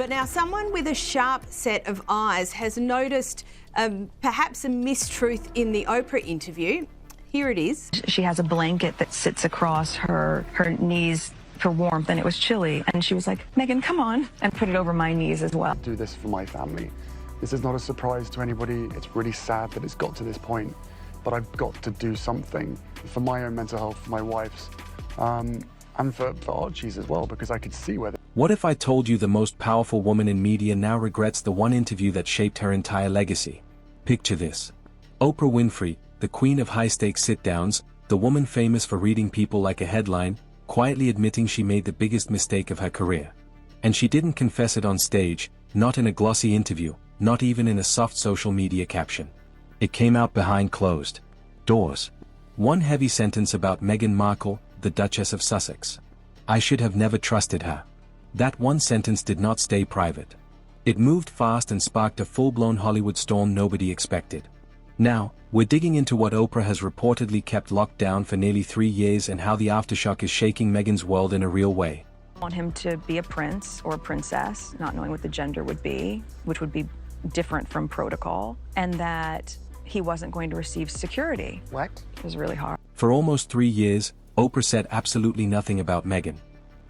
But now someone with a sharp set of eyes has noticed perhaps a mistruth in the Oprah interview. Here it is. She has a blanket that sits across her knees for warmth, and it was chilly. And she was like, Meghan, come on, and put it over my knees as well. I do this for my family. This is not a surprise to anybody. It's really sad that it's got to this point, but I've got to do something for my own mental health, for my wife's, and for Archie's as well, because I could see where... What if I told you the most powerful woman in media now regrets the one interview that shaped her entire legacy? Picture this. Oprah Winfrey, the queen of high-stakes sit-downs, the woman famous for reading people like a headline, quietly admitting she made the biggest mistake of her career. And she didn't confess it on stage, not in a glossy interview, not even in a soft social media caption. It came out behind closed doors. One heavy sentence about Meghan Markle, the Duchess of Sussex. I should have never trusted her. That one sentence did not stay private. It moved fast and sparked a full-blown Hollywood storm nobody expected. Now, we're digging into what Oprah has reportedly kept locked down for nearly 3 years and how the aftershock is shaking Meghan's world in a real way. I want him to be a prince or a princess, not knowing what the gender would be, which would be different from protocol, and that he wasn't going to receive security. What? It was really hard. For almost 3 years, Oprah said absolutely nothing about Meghan.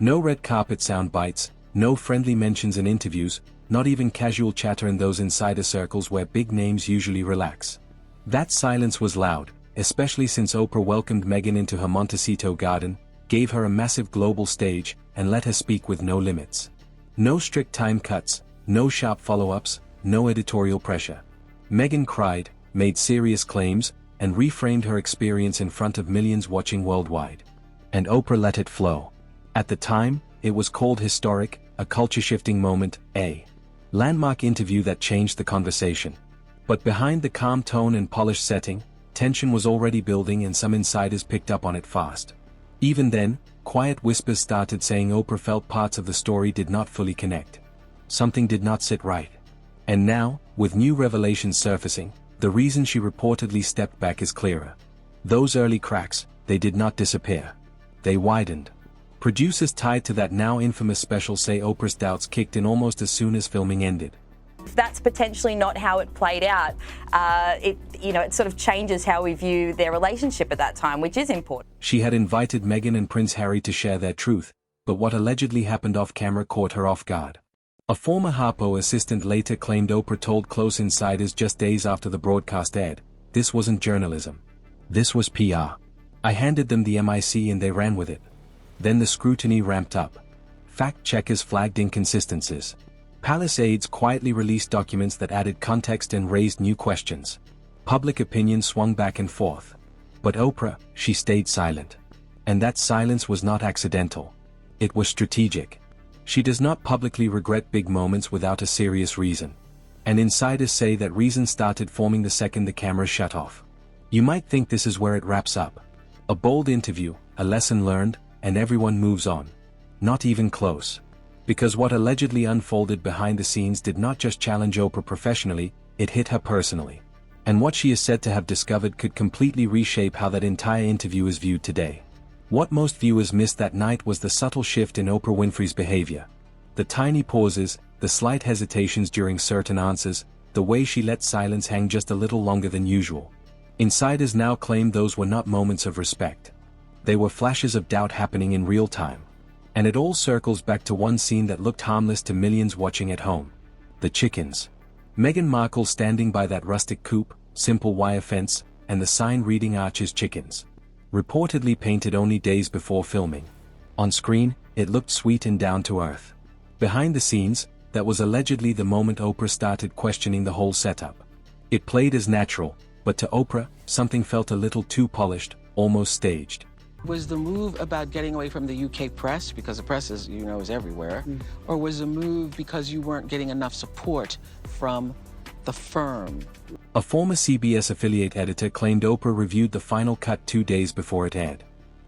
No red carpet sound bites, no friendly mentions in interviews, not even casual chatter in those insider circles where big names usually relax. That silence was loud, especially since Oprah welcomed Meghan into her Montecito garden, gave her a massive global stage, and let her speak with no limits. No strict time cuts, no sharp follow-ups, no editorial pressure. Meghan cried, made serious claims, and reframed her experience in front of millions watching worldwide. And Oprah let it flow. At the time, it was called historic, a culture-shifting moment, a landmark interview that changed the conversation. But behind the calm tone and polished setting, tension was already building and some insiders picked up on it fast. Even then, quiet whispers started saying Oprah felt parts of the story did not fully connect. Something did not sit right. And now, with new revelations surfacing, the reason she reportedly stepped back is clearer. Those early cracks, they did not disappear. They widened. Producers tied to that now infamous special say Oprah's doubts kicked in almost as soon as filming ended. That's potentially not how it played out. It sort of changes how we view their relationship at that time, which is important. She had invited Meghan and Prince Harry to share their truth, but what allegedly happened off-camera caught her off guard. A former Harpo assistant later claimed Oprah told close insiders just days after the broadcast aired, "This wasn't journalism. This was PR. I handed them the MIC and they ran with it." Then the scrutiny ramped up. Fact-checkers flagged inconsistencies. Palace aides quietly released documents that added context and raised new questions. Public opinion swung back and forth. But Oprah, she stayed silent. And that silence was not accidental. It was strategic. She does not publicly regret big moments without a serious reason. And insiders say that reason started forming the second the camera shut off. You might think this is where it wraps up. A bold interview, a lesson learned, and everyone moves on. Not even close. Because what allegedly unfolded behind the scenes did not just challenge Oprah professionally, it hit her personally. And what she is said to have discovered could completely reshape how that entire interview is viewed today. What most viewers missed that night was the subtle shift in Oprah Winfrey's behavior. The tiny pauses, the slight hesitations during certain answers, the way she let silence hang just a little longer than usual. Insiders now claim those were not moments of respect. They were flashes of doubt happening in real time. And it all circles back to one scene that looked harmless to millions watching at home. The chickens. Meghan Markle standing by that rustic coop, simple wire fence, and the sign reading Archie's Chickens. Reportedly painted only days before filming. On screen, it looked sweet and down to earth. Behind the scenes, that was allegedly the moment Oprah started questioning the whole setup. It played as natural, but to Oprah, something felt a little too polished, almost staged. Was the move about getting away from the UK press, because the press is, is everywhere, or was the move because you weren't getting enough support from the firm? A former CBS affiliate editor claimed Oprah reviewed the final cut 2 days before it aired.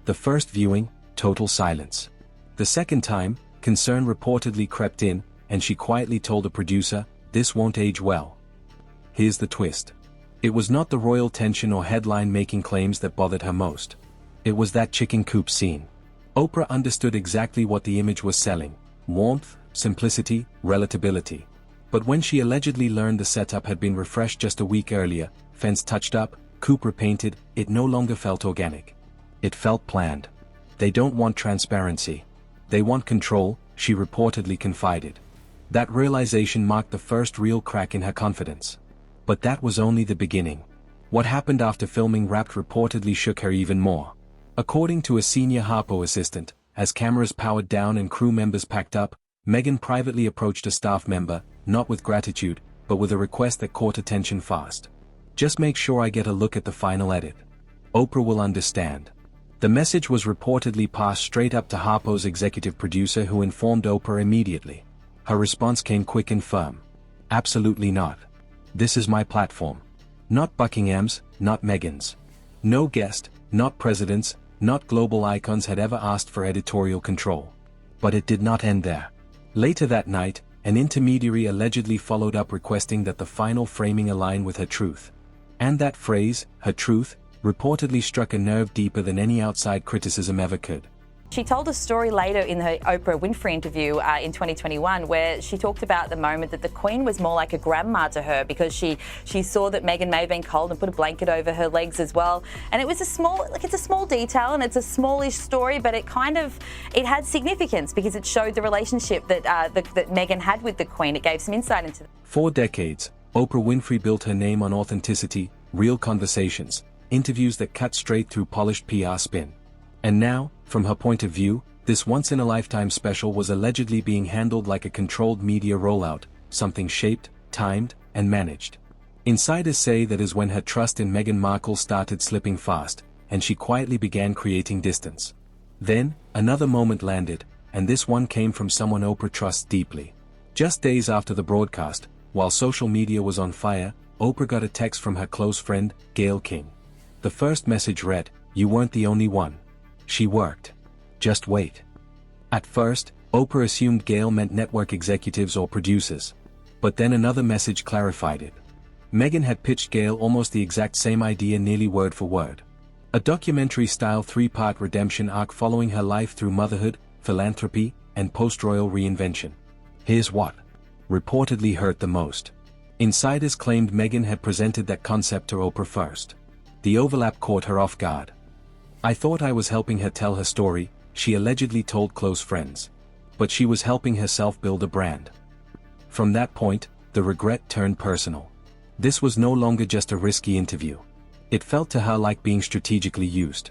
The first viewing, total silence. The second time, concern reportedly crept in, and she quietly told a producer, "This won't age well." Here's the twist. It was not the royal tension or headline-making claims that bothered her most. It was that chicken coop scene. Oprah understood exactly what the image was selling: warmth, simplicity, relatability. But when she allegedly learned the setup had been refreshed just a week earlier, fence touched up, coop repainted, it no longer felt organic. It felt planned. They don't want transparency. They want control, she reportedly confided. That realization marked the first real crack in her confidence. But that was only the beginning. What happened after filming Wrapped reportedly shook her even more. According to a senior Harpo assistant, as cameras powered down and crew members packed up, Meghan privately approached a staff member, not with gratitude, but with a request that caught attention fast. "Just make sure I get a look at the final edit. Oprah will understand." The message was reportedly passed straight up to Harpo's executive producer, who informed Oprah immediately. Her response came quick and firm. "Absolutely not. This is my platform. Not Buckingham's, not Meghan's. No guest, not presidents, not global icons had ever asked for editorial control." But it did not end there. Later that night, an intermediary allegedly followed up requesting that the final framing align with her truth. And that phrase, her truth, reportedly struck a nerve deeper than any outside criticism ever could. She told a story later in her Oprah Winfrey interview in 2021 where she talked about the moment that the Queen was more like a grandma to her because she saw that Meghan may have been cold and put a blanket over her legs as well. And it was it's a small detail and it's a smallish story, but it had significance because it showed the relationship that Meghan had with the Queen. It gave some insight into that. For decades, Oprah Winfrey built her name on authenticity, real conversations, interviews that cut straight through polished PR spin. And now, from her point of view, this once-in-a-lifetime special was allegedly being handled like a controlled media rollout, something shaped, timed, and managed. Insiders say that is when her trust in Meghan Markle started slipping fast, and she quietly began creating distance. Then, another moment landed, and this one came from someone Oprah trusts deeply. Just days after the broadcast, while social media was on fire, Oprah got a text from her close friend, Gayle King. The first message read, "You weren't the only one. She worked. Just wait." At first, Oprah assumed Gayle meant network executives or producers. But then another message clarified it. Meghan had pitched Gayle almost the exact same idea, nearly word for word. A documentary-style 3-part redemption arc following her life through motherhood, philanthropy, and post-royal reinvention. Here's what reportedly hurt the most. Insiders claimed Meghan had presented that concept to Oprah first. The overlap caught her off guard. "I thought I was helping her tell her story," she allegedly told close friends. But she was helping herself build a brand. From that point, the regret turned personal. This was no longer just a risky interview. It felt to her like being strategically used.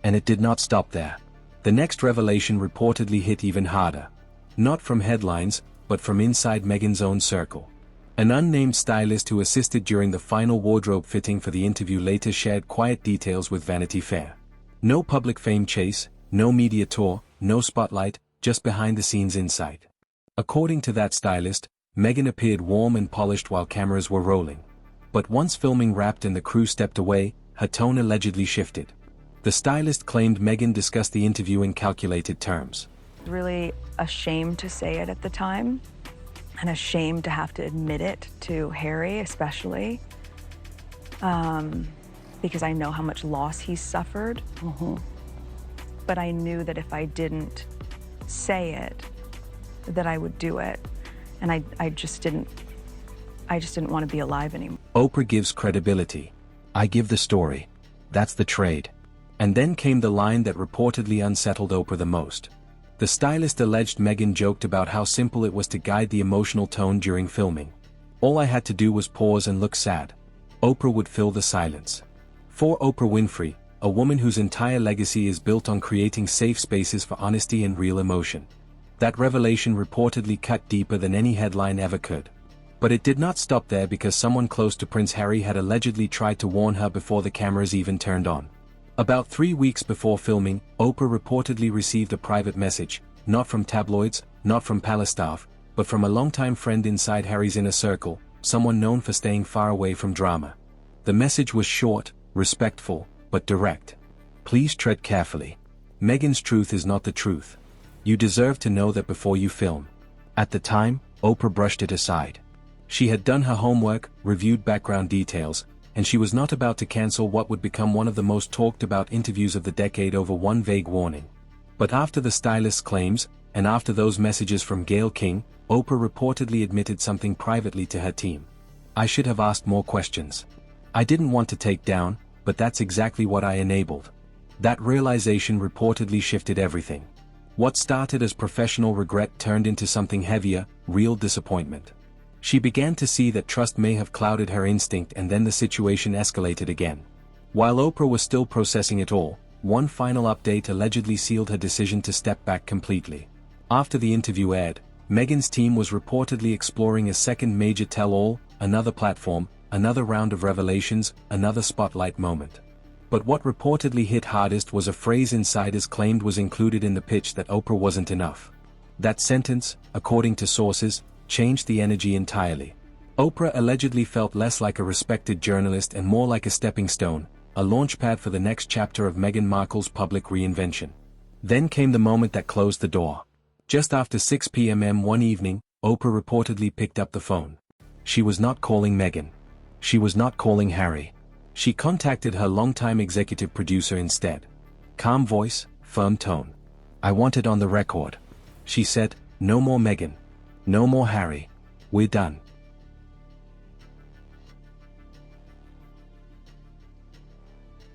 And it did not stop there. The next revelation reportedly hit even harder. Not from headlines, but from inside Meghan's own circle. An unnamed stylist who assisted during the final wardrobe fitting for the interview later shared quiet details with Vanity Fair. No public fame chase, no media tour, no spotlight, just behind-the-scenes insight. According to that stylist, Meghan appeared warm and polished while cameras were rolling. But once filming Wrapped and the crew stepped away, her tone allegedly shifted. The stylist claimed Meghan discussed the interview in calculated terms. Really ashamed to say it at the time, and ashamed to have to admit it to Harry especially, because I know how much loss he's suffered. But I knew that if I didn't say it, that I would do it, and I just didn't want to be alive anymore. Oprah gives credibility. "I give the story. That's the trade." And then came the line that reportedly unsettled Oprah the most. The stylist alleged Meghan joked about how simple it was to guide the emotional tone during filming. "All I had to do was pause and look sad. Oprah would fill the silence." For Oprah Winfrey, a woman whose entire legacy is built on creating safe spaces for honesty and real emotion. That revelation reportedly cut deeper than any headline ever could. But it did not stop there, because someone close to Prince Harry had allegedly tried to warn her before the cameras even turned on. About 3 weeks before filming, Oprah reportedly received a private message, not from tabloids, not from palace staff, but from a longtime friend inside Harry's inner circle, someone known for staying far away from drama. The message was short, respectful, but direct. "Please tread carefully. Meghan's truth is not the truth. You deserve to know that before you film." At the time, Oprah brushed it aside. She had done her homework, reviewed background details, and she was not about to cancel what would become one of the most talked about interviews of the decade over one vague warning. But after the stylist's claims, and after those messages from Gayle King, Oprah reportedly admitted something privately to her team. "I should have asked more questions. I didn't want to take down, but that's exactly what I enabled." That realization reportedly shifted everything. What started as professional regret turned into something heavier, real disappointment. She began to see that trust may have clouded her instinct, and then the situation escalated again. While Oprah was still processing it all, one final update allegedly sealed her decision to step back completely. After the interview aired, Meghan's team was reportedly exploring a second major tell-all, another platform, another round of revelations, another spotlight moment. But what reportedly hit hardest was a phrase insiders claimed was included in the pitch: that Oprah wasn't enough. That sentence, according to sources, changed the energy entirely. Oprah allegedly felt less like a respected journalist and more like a stepping stone, a launchpad for the next chapter of Meghan Markle's public reinvention. Then came the moment that closed the door. Just after 6 p.m. one evening, Oprah reportedly picked up the phone. She was not calling Meghan. She was not calling Harry. She contacted her longtime executive producer instead. Calm voice, firm tone. "I want it on the record." She said, "No more Meghan. No more Harry. We're done."